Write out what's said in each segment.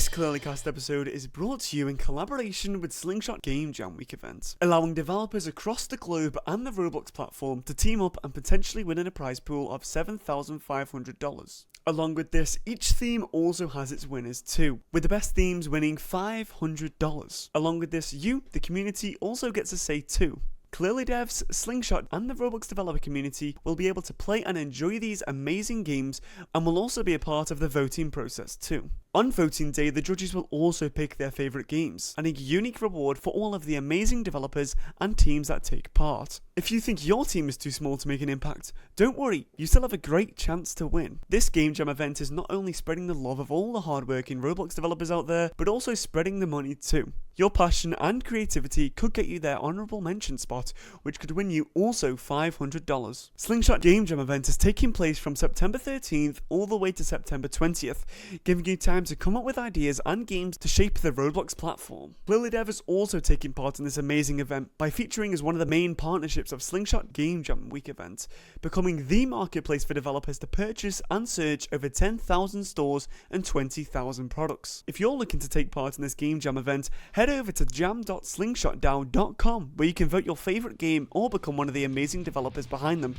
This ClearlyCast episode is brought to you in collaboration with Slingshot Game Jam Week event, allowing developers across the globe and the Roblox platform to team up and potentially win in a prize pool of $7,500. Along with this, each theme also has its winners too, with the best themes winning $500. Along with this, you, the community, also gets a say too. ClearlyDev's, Slingshot, and the Roblox developer community will be able to play and enjoy these amazing games and will also be a part of the voting process too. On voting day, the judges will also pick their favourite games, and a unique reward for all of the amazing developers and teams that take part. If you think your team is too small to make an impact, don't worry, you still have a great chance to win. This Game Jam event is not only spreading the love of all the hardworking Roblox developers out there, but also spreading the money too. Your passion and creativity could get you their honourable mention spot, which could win you also $500. Slingshot Game Jam event is taking place from September 13th all the way to September 20th, giving you time to come up with ideas and games to shape the Roblox platform. ClearlyDev is also taking part in this amazing event by featuring as one of the main partnerships of Slingshot Game Jam Week event, becoming the marketplace for developers to purchase and search over 10,000 stores and 20,000 products. If you're looking to take part in this Game Jam event, head over to jam.slingshotdown.com where you can vote your favourite game or become one of the amazing developers behind them.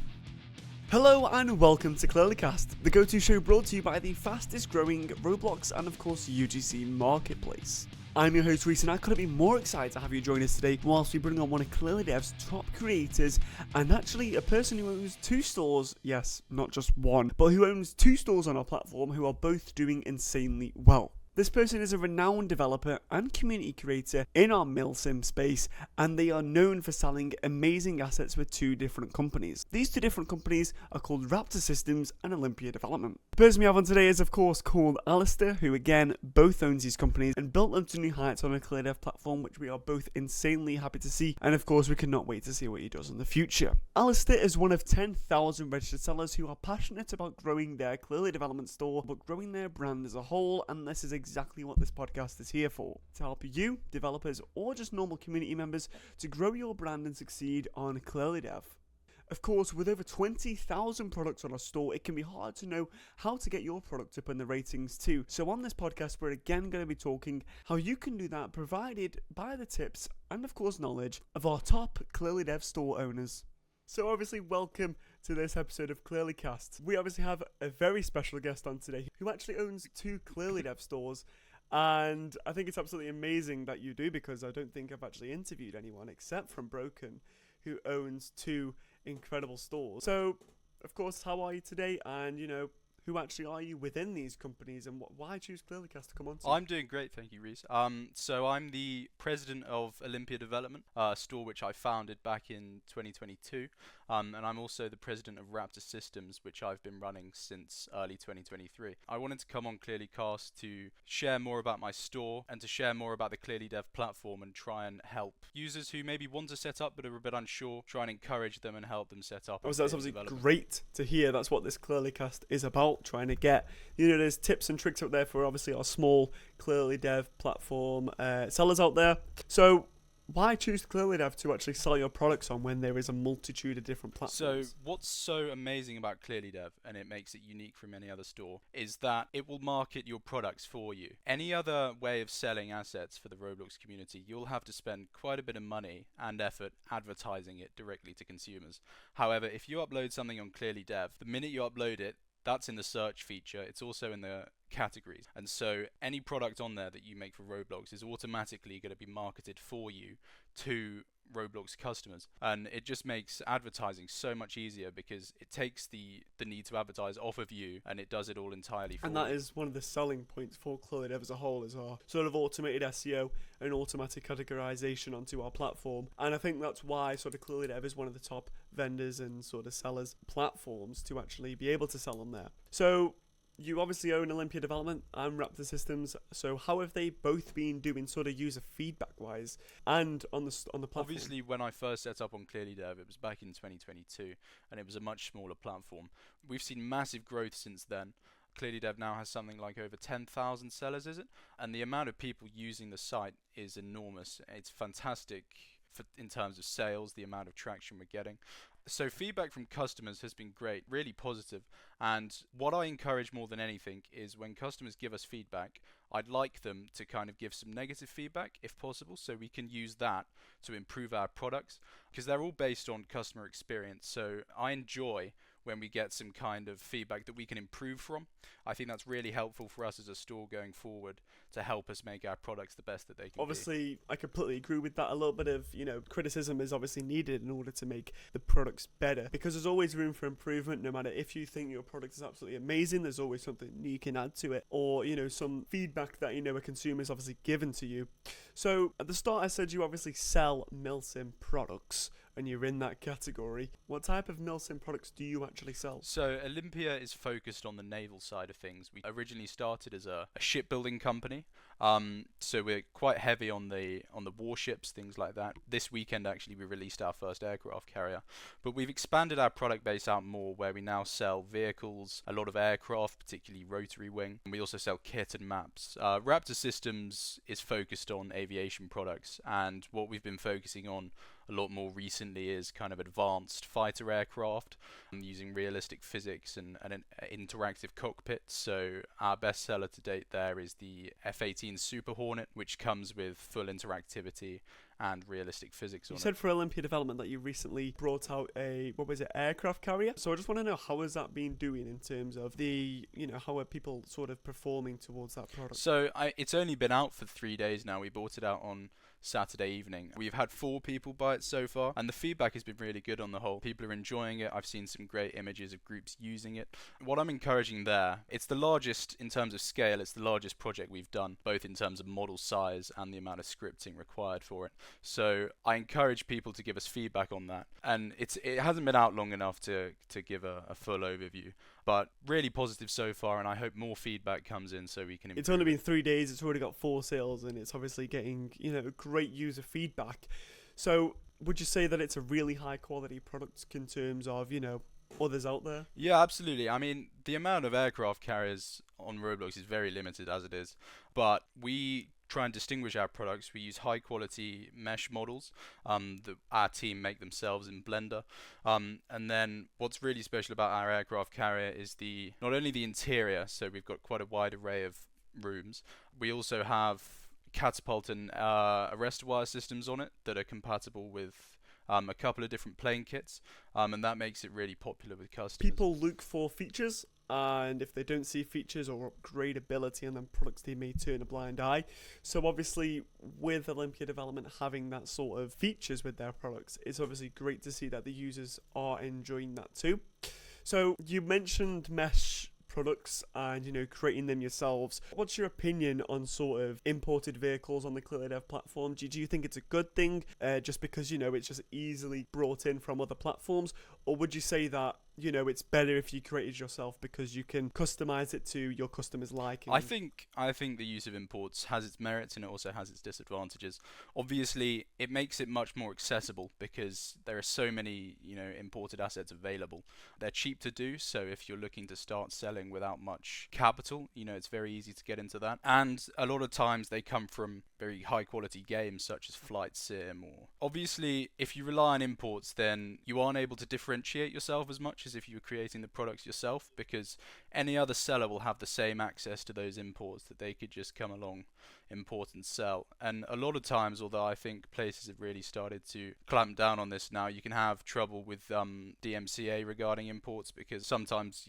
Hello and welcome to ClearlyCast, the go-to show brought to you by the fastest growing Roblox and of course UGC marketplace. I'm your host Reese and I couldn't be more excited to have you join us today whilst we bring on one of ClearlyDev's top creators and actually a person who owns two stores, yes, not just one, but who owns two stores on our platform who are both doing insanely well. This person is a renowned developer and community creator in our Milsim space, and they are known for selling amazing assets with two different companies. These two different companies are called Raptor Systems and Olympia Development. The person we have on today is of course called Alastair, who again both owns these companies and built them to new heights on a ClearlyDev platform, which we are both insanely happy to see, and of course we cannot wait to see what he does in the future. Alastair is one of 10,000 registered sellers who are passionate about growing their Clearly Development store, but growing their brand as a whole, and this is exactly what this podcast is here for, to help you, developers, or just normal community members to grow your brand and succeed on ClearlyDev. Of course, with over 20,000 products on our store, it can be hard to know how to get your product up in the ratings too. So on this podcast, we're again going to be talking how you can do that, provided by the tips and of course knowledge of our top ClearlyDev store owners. So obviously welcome to this episode of ClearlyCast. We obviously have a very special guest on today who actually owns two ClearlyDev stores, and I think it's absolutely amazing that you do, because I don't think I've actually interviewed anyone except from Broken who owns two incredible stores. So of course, how are you today, and who actually are you within these companies, and why choose ClearlyCast to come on to? I'm doing great, thank you, Reese. So I'm the president of Olympia Development, a store which I founded back in 2022, and I'm also the president of Raptor Systems, which I've been running since early 2023. I wanted to come on ClearlyCast to share more about my store and to share more about the ClearlyDev platform and try and help users who maybe want to set up but are a bit unsure, try and encourage them and help them set up. That's obviously great to hear. That's what this ClearlyCast is about. Trying to get, there's tips and tricks out there for obviously our small ClearlyDev platform sellers out there. So why choose ClearlyDev to actually sell your products on when there is a multitude of different platforms? So what's so amazing about ClearlyDev, and it makes it unique from any other store, is that it will market your products for you. Any other way of selling assets for the Roblox community, you'll have to spend quite a bit of money and effort advertising it directly to consumers. However, if you upload something on ClearlyDev, the minute you upload it, that's in the search feature. It's also in the categories. And so any product on there that you make for Roblox is automatically going to be marketed for you to Roblox customers. And it just makes advertising so much easier because it takes the need to advertise off of you and it does it all entirely for you. And that is one of the selling points for ClearlyDev as a whole, is our sort of automated SEO and automatic categorization onto our platform. And I think that's why sort of ClearlyDev is one of the top vendors and sort of sellers platforms to actually be able to sell on there. So you obviously own Olympia Development and Raptor Systems, so how have they both been doing sort of user feedback wise and on the platform? Obviously, when I first set up on ClearlyDev, it was back in 2022 and it was a much smaller platform. We've seen massive growth since then. ClearlyDev now has something like over 10,000 sellers, is it? And the amount of people using the site is enormous. It's fantastic in terms of sales, the amount of traction we're getting. So feedback from customers has been great, really positive. And what I encourage more than anything is when customers give us feedback, I'd like them to kind of give some negative feedback if possible, so we can use that to improve our products, because they're all based on customer experience. So I enjoy when we get some kind of feedback that we can improve from. I think that's really helpful for us as a store going forward to help us make our products the best that they can Obviously, I completely agree with that. A little bit of, criticism is obviously needed in order to make the products better, because there's always room for improvement. No matter if you think your product is absolutely amazing, there's always something you can add to it, or, some feedback that, a consumer is obviously given to you. So at the start I said you obviously sell Milsim products, and you're in that category. What type of Milsim products do you actually sell? So Olympia is focused on the naval side of things. We originally started as a shipbuilding company, so we're quite heavy on the warships, things like that. This weekend actually we released our first aircraft carrier, but we've expanded our product base out more, where we now sell vehicles, a lot of aircraft, particularly rotary wing, and we also sell kit and maps. Raptor Systems is focused on aviation products, and what we've been focusing on a lot more recently is kind of advanced fighter aircraft using realistic physics and an interactive cockpit. So our best seller to date there is the F-18 Super Hornet, which comes with full interactivity and realistic physics on it. You said for Olympia Development that you recently brought out a, aircraft carrier. So I just want to know, how has that been doing in terms of the, how are people sort of performing towards that product? So it's only been out for 3 days now. We brought it out on Saturday evening. We've had 4 people buy it so far, and the feedback has been really good on the whole. People are enjoying it. I've seen some great images of groups using it. What I'm encouraging there, it's the largest in terms of scale, it's the largest project we've done, both in terms of model size and the amount of scripting required for it. So I encourage people to give us feedback on that. And it hasn't been out long enough to give a full overview, but really positive so far, and I hope more feedback comes in so we can improve. It's only been 3 days, it's already got 4 sales, and it's obviously getting, great user feedback. So would you say that it's a really high quality product in terms of, others out there? Yeah, absolutely. I mean, the amount of aircraft carriers on Roblox is very limited as it is, but we try and distinguish our products. We use high quality mesh models that our team make themselves in Blender, and then what's really special about our aircraft carrier is not only the interior, so we've got quite a wide array of rooms, we also have catapult and arrest wire systems on it that are compatible with a couple of different plane kits, and that makes it really popular with customers. People look for features, and if they don't see features or upgradability in them products, they may turn a blind eye. So obviously with Olympia Development having that sort of features with their products, it's obviously great to see that the users are enjoying that too. So you mentioned mesh products and creating them yourselves. What's your opinion on sort of imported vehicles on the ClearlyDev platform? Do you think it's a good thing just because it's just easily brought in from other platforms, or would you say that it's better if you created yourself because you can customize it to your customers' liking? I think the use of imports has its merits and it also has its disadvantages. Obviously, it makes it much more accessible because there are so many imported assets available. They're cheap to do, so if you're looking to start selling without much capital, it's very easy to get into that. And a lot of times they come from very high quality games such as Flight Sim. Or obviously, if you rely on imports, then you aren't able to differentiate yourself as much as if you were creating the products yourself, because any other seller will have the same access to those imports that they could just come along, import and sell. And a lot of times, although I think places have really started to clamp down on this now, you can have trouble with DMCA regarding imports, because sometimes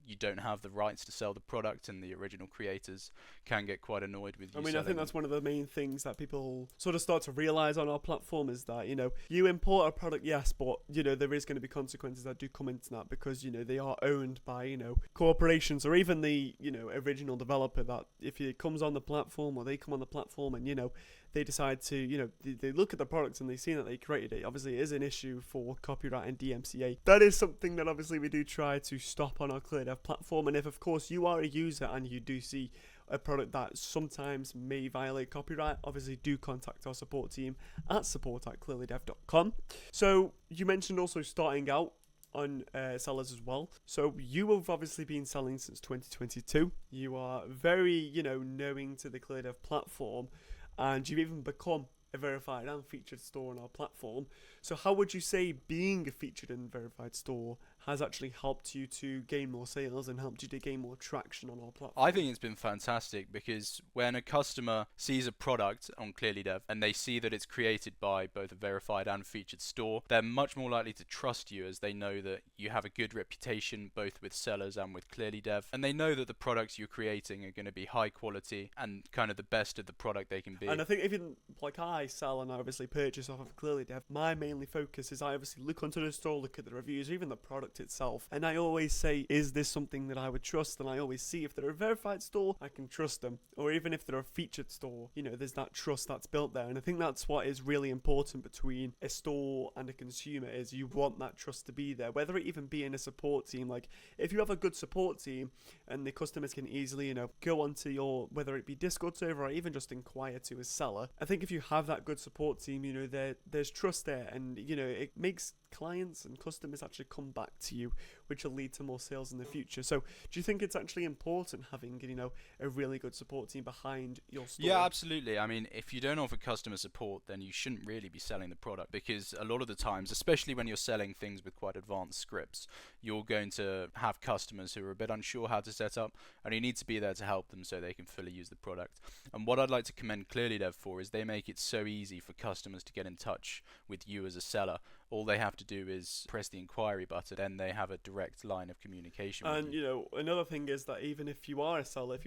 you don't have the rights to sell the product, and the original creators can get quite annoyed with you. I think that's one of the main things that people sort of start to realize on our platform is that, you import a product, yes, but, there is going to be consequences that do come into that because, they are owned by, corporations or even the, original developer, that if it comes on the platform or they come on the platform and, they decide to, they look at the products and they see that they created it. Obviously, it is an issue for copyright and DMCA. That is something that obviously we do try to stop on our ClearlyDev platform. And if, of course, you are a user and you do see a product that sometimes may violate copyright, obviously do contact our support team at support@clearlydev.com. So you mentioned also starting out on sellers as well. So you have obviously been selling since 2022. You are very, knowing to the ClearlyDev platform, and you've even become a verified and featured store on our platform. So how would you say being a featured and verified store has actually helped you to gain more sales and helped you to gain more traction on our platform? I think it's been fantastic because when a customer sees a product on ClearlyDev and they see that it's created by both a verified and featured store, they're much more likely to trust you, as they know that you have a good reputation both with sellers and with ClearlyDev, and they know that the products you're creating are going to be high quality and kind of the best of the product they can be. And I think even like I sell and I obviously purchase off of ClearlyDev, my mainly focus is I obviously look onto the store, look at the reviews, even the product itself, and I always say, is this something that I would trust? And I always see if they're a verified store, I can trust them, or even if they're a featured store, you know, there's that trust that's built there. And I think that's what is really important between a store and a consumer, is you want that trust to be there, whether it even be in a support team. Like if you have a good support team and the customers can easily, you know, go onto your, whether it be Discord server or even just inquire to a seller, I think if you have that good support team, you know, there's trust there, and you know, it makes clients and customers actually come back to you, which will lead to more sales in the future. So do you think it's actually important having, you know, a really good support team behind your store? Yeah, absolutely. I mean, if you don't offer customer support, then you shouldn't really be selling the product, because a lot of the times, especially when you're selling things with quite advanced scripts, you're going to have customers who are a bit unsure how to set up, and you need to be there to help them so they can fully use the product. And what I'd like to commend ClearlyDev for is they make it so easy for customers to get in touch with you as a seller. All they have to do is press the inquiry button, and they have a direct line of communication with you. And you know, another thing is that even if you are a seller,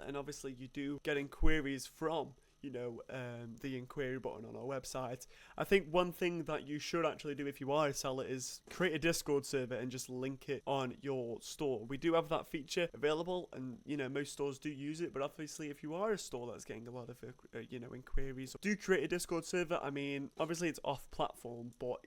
and obviously you do get inquiries from, you know, the inquiry button on our website, I think one thing that you should actually do if you are a seller is create a Discord server and just link it on your store. We do have that feature available, and you know, most stores do use it, but obviously if you are a store that's getting a lot of you know, inquiries, do create a Discord server. I mean, obviously it's off platform, but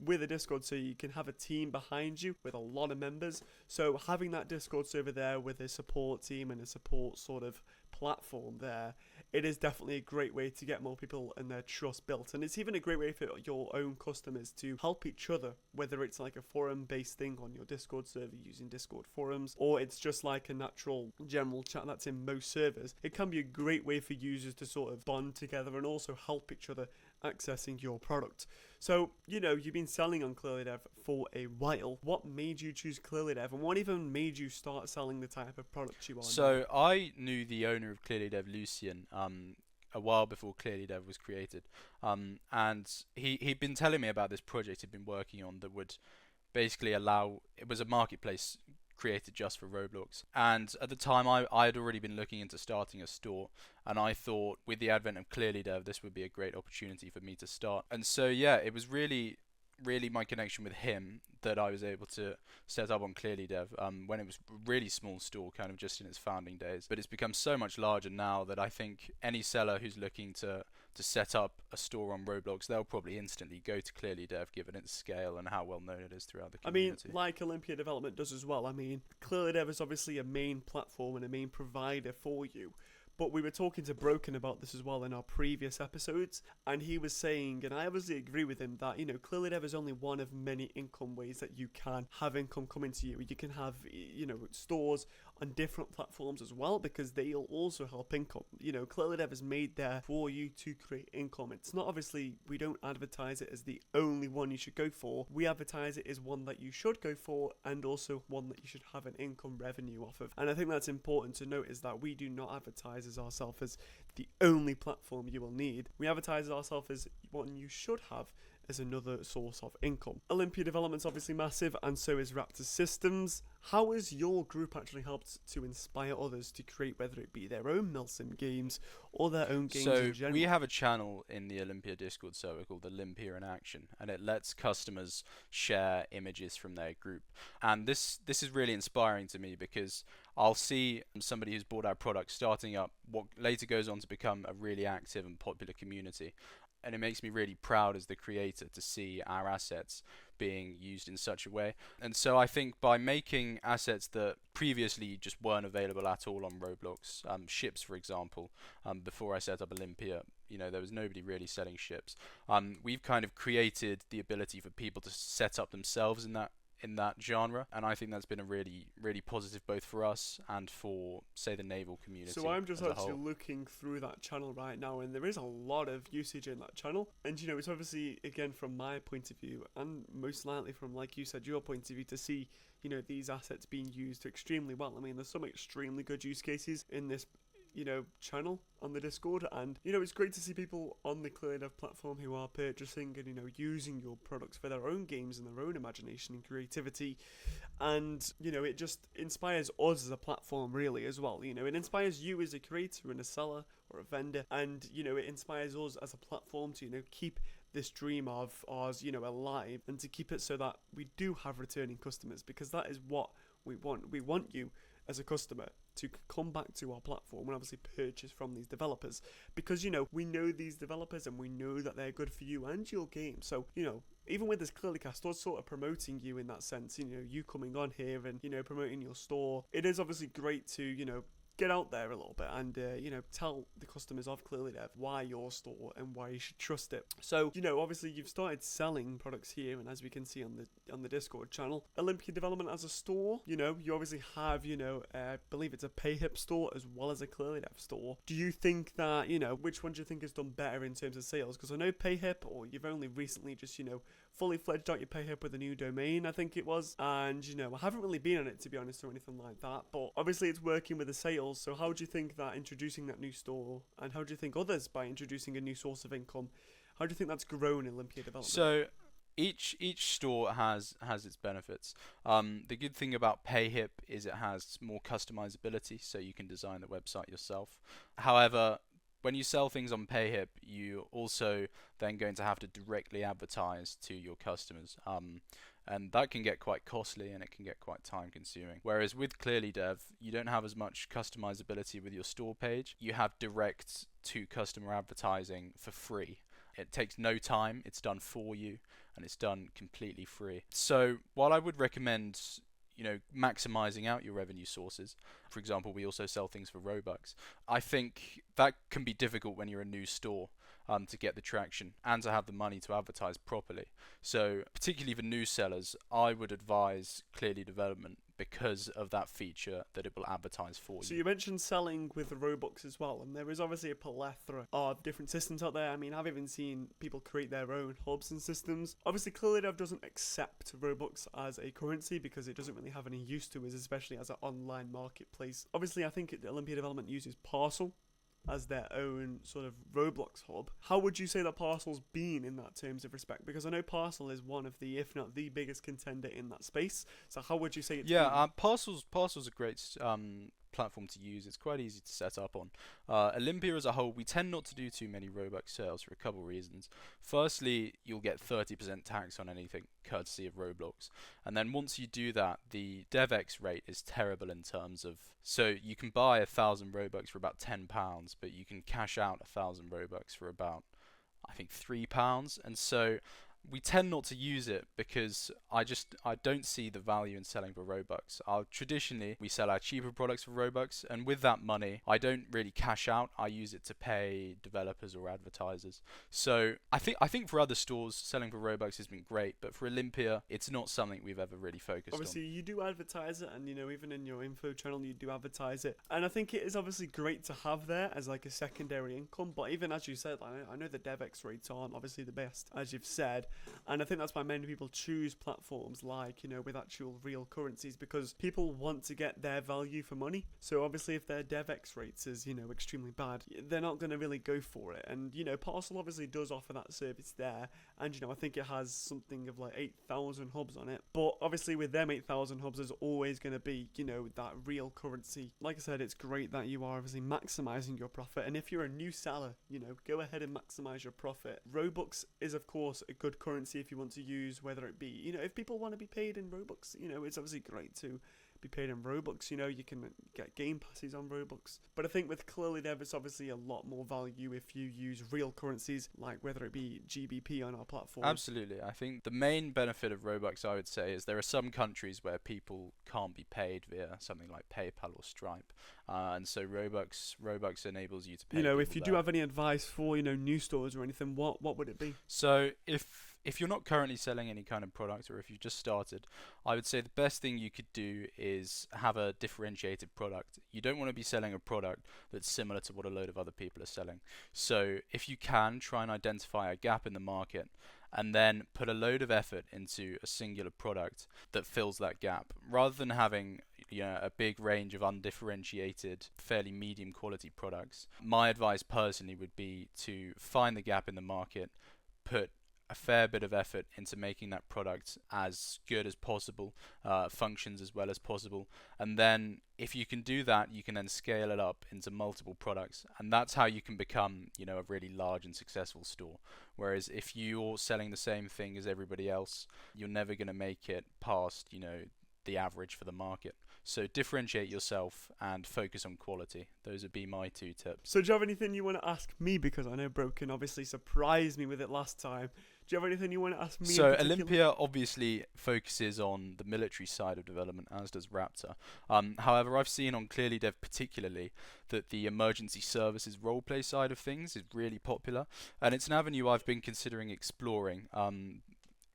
with a Discord, so you can have a team behind you with a lot of members. So having that Discord server there with a support team and a support sort of platform there, it is definitely a great way to get more people and their trust built. And it's even a great way for your own customers to help each other, whether it's like a forum based thing on your Discord server using Discord forums, or it's just like a natural general chat that's in most servers. It can be a great way for users to sort of bond together and also help each other accessing your product. So, you know, you've been selling on ClearlyDev for a while. What made you choose ClearlyDev, and what even made you start selling the type of products you are So I knew the owner of ClearlyDev, Lucien, a while before ClearlyDev was created, and he'd been telling me about this project he'd been working on that would basically allow, it was a marketplace created just for Roblox. And at the time I had already been looking into starting a store, and I thought with the advent of ClearlyDev this would be a great opportunity for me to start. And so yeah, it was really my connection with him that I was able to set up on ClearlyDev when it was a really small store, kind of just in its founding days. But it's become so much larger now that I think any seller who's looking to set up a store on Roblox, they'll probably instantly go to ClearlyDev, given its scale and how well known it is throughout the community. I mean, like Olympia Development does as well. I mean, ClearlyDev is obviously a main platform and a main provider for you. But we were talking to Broken about this as well in our previous episodes, and he was saying, and I obviously agree with him, that, you know, ClearlyDev is only one of many income ways that you can have income coming to you. You can have, you know, stores on different platforms as well, because they'll also help income. You know, ClearlyDev is made there for you to create income. It's not, obviously, we don't advertise it as the only one you should go for. We advertise it as one that you should go for, and also one that you should have an income revenue off of. And I think that's important to note, is that we do not advertise ourselves as the only platform you will need. We advertise ourselves as one you should have as another source of income. Olympia Development's obviously massive, and so is Raptor Systems. How has your group actually helped to inspire others to create, whether it be their own Milsim games or their own games in general? We have a channel in the Olympia Discord server called Olympia in Action, and it lets customers share images from their group. And this is really inspiring to me, because I'll see somebody who's bought our product starting up what later goes on to become a really active and popular community. And it makes me really proud as the creator to see our assets being used in such a way. And so I think by making assets that previously just weren't available at all on Roblox, ships for example, before I set up Olympia, you know, there was nobody really selling ships. We've kind of created the ability for people to set up themselves in in that genre, and I think that's been a really, really positive both for us and for, say, the naval community. So I'm just as a actually whole. looking through that channel right now, and there is a lot of usage in that channel. And it's obviously, again, from my point of view, and most likely from, like you said, your point of view, to see these assets being used extremely well. I mean, there's some extremely good use cases in this channel on the Discord, and it's great to see people on the ClearlyDev platform who are purchasing and using your products for their own games and their own imagination and creativity. And it just inspires us as a platform really as well. It inspires you as a creator and a seller or a vendor, and it inspires us as a platform to keep this dream of ours alive, and to keep it so that we do have returning customers, because that is what we want. We want you as a customer to come back to our platform and obviously purchase from these developers, because we know these developers and we know that they're good for you and your game. So even with this ClearlyCast, us sort of promoting you in that sense, you coming on here and promoting your store, it is obviously great to get out there a little bit and tell the customers of ClearlyDev why your store and why you should trust it. So obviously you've started selling products here, and as we can see on the Discord channel, Olympia Development as a store, you obviously have I believe it's a PayHip store as well as a ClearlyDev store. Do you think that which one do you think has done better in terms of sales? Because I know PayHip, or you've only recently just fully fledged out your PayHip with a new domain, I think it was, and I haven't really been on it, to be honest, or anything like that, but obviously it's working with the sales. So how do you think that introducing that new store, and how do you think others, by introducing a new source of income, how do you think that's grown Olympia Development? So each store has its benefits. The good thing about PayHip is it has more customizability, so you can design the website yourself. However, when you sell things on PayHip, you also then going to have to directly advertise to your customers. And that can get quite costly, and it can get quite time consuming. Whereas with ClearlyDev, you don't have as much customizability with your store page. You have direct to customer advertising for free. It takes no time, it's done for you, and it's done completely free. So while I would recommend maximizing out your revenue sources, for example, we also sell things for Robux, I think that can be difficult when you're a new store, to get the traction and to have the money to advertise properly. So particularly for new sellers, I would advise Clearly Development because of that feature that it will advertise for you. So you mentioned selling with Robux as well, and there is obviously a plethora of different systems out there. I mean, I've even seen people create their own hubs and systems. Obviously, ClearlyDev doesn't accept Robux as a currency because it doesn't really have any use to us, especially as an online marketplace. Obviously, I think Olympia Development uses Parcel as their own sort of Roblox hub. How would you say that Parcel's been in that terms of respect? Because I know Parcel is one of the, if not the biggest contender in that space. So how would you say it's been? Parcel's a great platform to use. It's quite easy to set up on. Olympia as a whole, we tend not to do too many Robux sales for a couple reasons. Firstly, you'll get 30% tax on anything courtesy of Roblox, and then once you do that, the DevX rate is terrible in terms of, so you can buy 1,000 Robux for about £10, but you can cash out 1,000 Robux for about, I think, £3, and so we tend not to use it because I don't see the value in selling for Robux. Traditionally, we sell our cheaper products for Robux, and with that money, I don't really cash out. I use it to pay developers or advertisers. So I think for other stores, selling for Robux has been great, but for Olympia, it's not something we've ever really focused on. Obviously, you do advertise it, and even in your info channel, you do advertise it, and I think it is obviously great to have there as like a secondary income. But even as you said, I know the DevX rates aren't obviously the best, as you've said. And I think that's why many people choose platforms like, with actual real currencies, because people want to get their value for money. So obviously if their DevX rates is, extremely bad, they're not going to really go for it. And, Parcel obviously does offer that service there. And, I think it has something of like 8,000 hubs on it. But obviously with them 8,000 hubs, there's always going to be, that real currency. Like I said, it's great that you are obviously maximizing your profit. And if you're a new seller, go ahead and maximize your profit. Robux is, of course, a good currency if you want to use, whether it be, if people want to be paid in Robux, it's obviously great to be paid in Robux. You can get game passes on Robux. But I think with ClearlyDev, it's obviously a lot more value if you use real currencies, like whether it be GBP on our platform. Absolutely. I think the main benefit of Robux, I would say, is there are some countries where people can't be paid via something like PayPal or Stripe. And so Robux enables you to pay. If you do have any advice for, new stores or anything, what would it be? So if If you're not currently selling any kind of product, or if you've just started, I would say the best thing you could do is have a differentiated product. You don't want to be selling a product that's similar to what a load of other people are selling. So if you can, try and identify a gap in the market and then put a load of effort into a singular product that fills that gap, rather than having a big range of undifferentiated, fairly medium quality products. My advice personally would be to find the gap in the market, put a fair bit of effort into making that product as good as possible, functions as well as possible, and then if you can do that, you can then scale it up into multiple products, and that's how you can become a really large and successful store. Whereas if you're selling the same thing as everybody else, you're never going to make it past the average for the market. So differentiate yourself and focus on quality. Those would be my 2 tips. So do you have anything you want to ask me? Because I know Broken obviously surprised me with it last time. Do you have anything you want to ask me? So Olympia obviously focuses on the military side of development, as does Raptor. However, I've seen on ClearlyDev particularly that the emergency services roleplay side of things is really popular, and it's an avenue I've been considering exploring.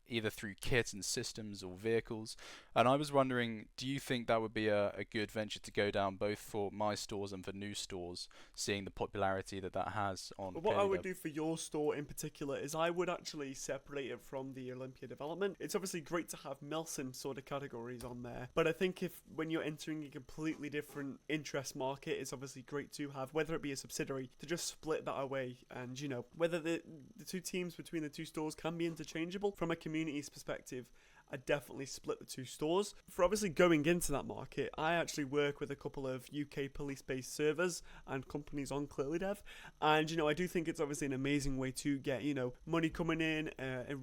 Either through kit and systems or vehicles, and I was wondering, do you think that would be a good venture to go down, both for my stores and for new stores, seeing the popularity that has on What ClearlyDev? I would do for your store in particular is I would actually separate it from the Olympia Development. It's obviously great to have Milsim sort of categories on there, but I think when you're entering a completely different interest market, it's obviously great to have, whether it be a subsidiary, to just split that away, and whether the two teams between the two stores can be interchangeable from a community's perspective. I definitely split the two stores. For obviously going into that market, I actually work with a couple of UK police-based servers and companies on ClearlyDev, and I do think it's obviously an amazing way to get money coming in,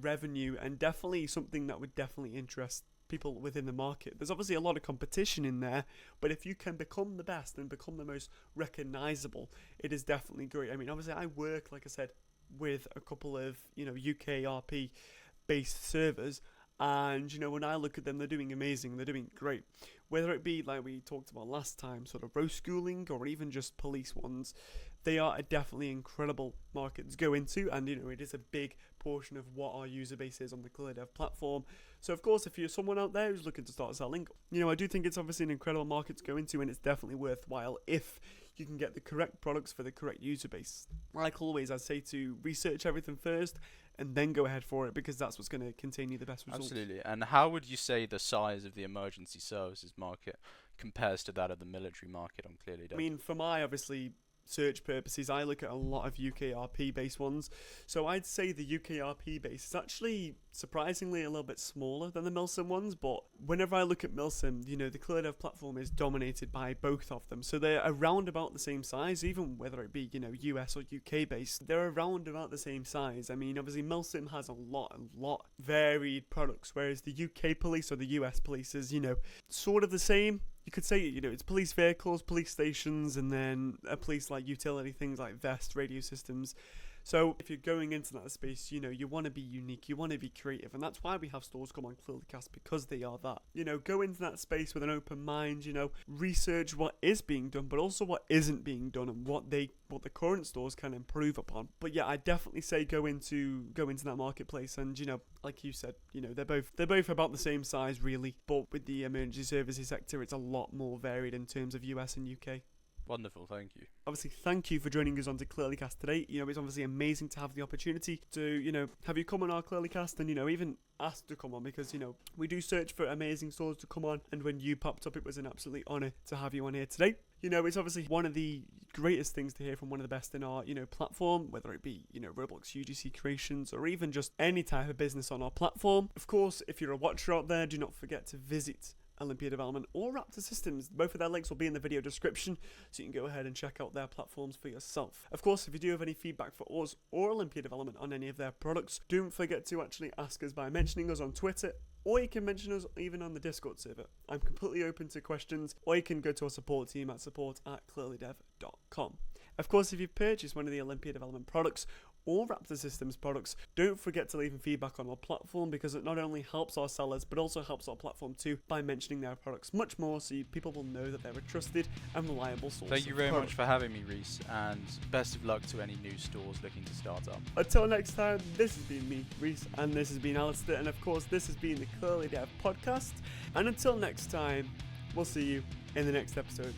revenue, and definitely something that would definitely interest people within the market. There's obviously a lot of competition in there, but if you can become the best and become the most recognizable, it is definitely great. I mean, obviously I work, like I said, with a couple of UK RP based servers, and when I look at them, they're doing amazing, they're doing great, whether it be like we talked about last time, sort of roast schooling, or even just police ones. They are a definitely incredible market to go into, and it is a big portion of what our user base is on the ClearlyDev platform. So of course, if you're someone out there who's looking to start selling, I do think it's obviously an incredible market to go into, and it's definitely worthwhile if you can get the correct products for the correct user base. Like always, I say to research everything first and then go ahead for it, because that's what's going to continue the best results. Absolutely. And how would you say the size of the emergency services market compares to that of the military market on ClearlyDev? I mean, for my obviously search purposes, I look at a lot of UKRP based ones, so I'd say the UKRP base is actually surprisingly a little bit smaller than the Milsim ones. But whenever I look at Milsim, the ClearlyDev platform is dominated by both of them, so they're around about the same size, even whether it be US or UK based, they're around about the same size. I mean, obviously Milsim has a lot varied products, whereas the UK police or the US police is sort of the same. You could say, it's police vehicles, police stations, and then a police like utility things like vests, radio systems. So if you're going into that space, you want to be unique, you want to be creative, and that's why we have stores come on ClearlyCast, because they are that. Go into that space with an open mind, research what is being done, but also what isn't being done, and what the current stores can improve upon. But yeah, I definitely say go into that marketplace, and like you said, they're both about the same size really, but with the emergency services sector, it's a lot more varied in terms of US and UK. Wonderful, thank you. Obviously, thank you for joining us on to ClearlyCast today. It's obviously amazing to have the opportunity to, have you come on our ClearlyCast and, even ask to come on, because, we do search for amazing stores to come on, and when you popped up, it was an absolute honour to have you on here today. It's obviously one of the greatest things to hear from one of the best in our, platform, whether it be, Roblox, UGC creations, or even just any type of business on our platform. Of course, if you're a watcher out there, do not forget to visit Olympia Development or Raptor Systems. Both of their links will be in the video description, so you can go ahead and check out their platforms for yourself. Of course, if you do have any feedback for us or Olympia Development on any of their products, don't forget to actually ask us by mentioning us on Twitter, or you can mention us even on the Discord server. I'm completely open to questions, or you can go to our support team at support@clearlydev.com. Of course, if you purchase one of the Olympia Development products or Raptor Systems products, don't forget to leave feedback on our platform, because it not only helps our sellers but also helps our platform too by mentioning their products much more, so people will know that they're a trusted and reliable source. Thank you very much for having me, Reese, and best of luck to any new stores looking to start up. Until next time, this has been me, Reese, and this has been Alastair, and of course this has been the ClearlyDev podcast. And until next time, we'll see you in the next episode.